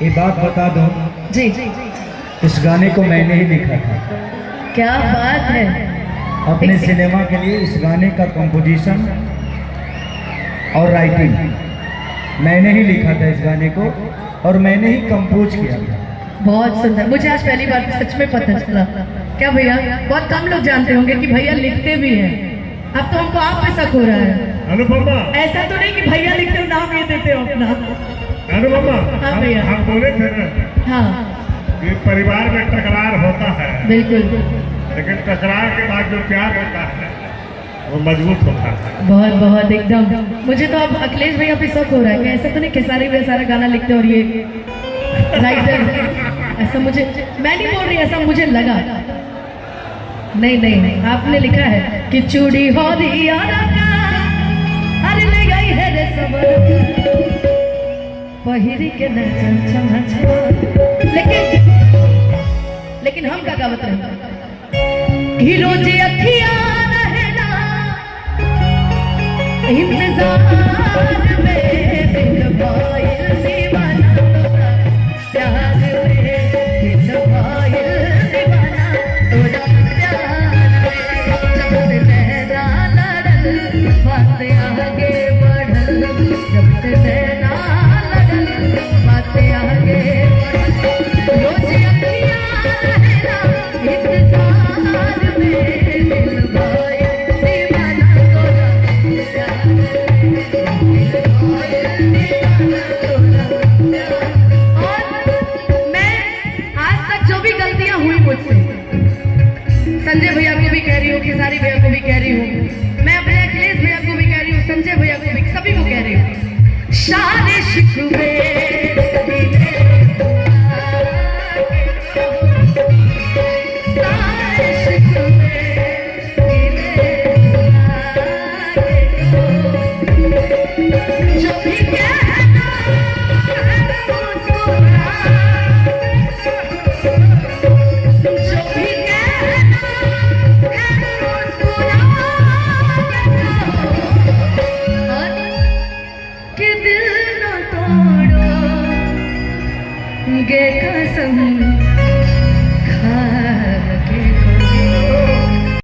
ये बात बता दो जी, इस गाने को मैंने ही लिखा था। क्या बात है। अपने सिनेमा के लिए इस गाने का कंपोजिशन और राइटिंग मैंने ही लिखा था इस गाने को, और मैंने ही कंपोज किया था। बहुत सुंदर। मुझे आज पहली बार सच में पता चला। क्या भैया, बहुत कम लोग जानते होंगे कि भैया लिखते भी हैं। अब तो हमको आप पे शक हो रहा है। अनुपमा, ऐसा तो नहीं कि भैया लिखते हो नाम ये देते हो अपना। अनुपमा, हाँ भैया। हम बोले थे ना हाँ कि परिवार में टकरार होता है, बिल्कुल, लेकिन टकरार के बाद जो प्यार होता है वो मजबूत होता है। बहुत बहुत एकदम। मुझे तो अब अखिलेश भैया पे शक हो रहा है कि ऐसा तो नहीं खेसारी भैया सारा गाना लिखते और ये राइटर। ऐसा मुझे, मैं नहीं बोल रही, ऐसा मुझे लगा। नहीं नहीं नहीं, आपने लिखा है कि चूड़ी हो दिया अरे ले गई है रे सब पहिरी के नचन चमचा। लेकिन हम क्या गावत रहे कि रोज अखिया रहना इंतजार में दिल पायल दीवाना प्यार में दिल पायल दीवाना तोरा प्यार में जब से नैना लड़ल बातें आगे बढ़ल जब से नैना लड़ल बातें आगे बढ़ल रोज अखिया रहना इंतजार में दिल पायल दीवाना तोरा प्यार में दिल पायल दीवाना तोरा। और मैं आज तक जो भी गलतियां हुई मुझसे, संजय भैया को भी कह रही हूँ, खेसारी भैया को भी कह रही हूँ, मैं अपने अखिलेश भैया को भी कह रही हूँ, संजय भैया को भी, सभी को कह रही हूँ, शान शिकवे के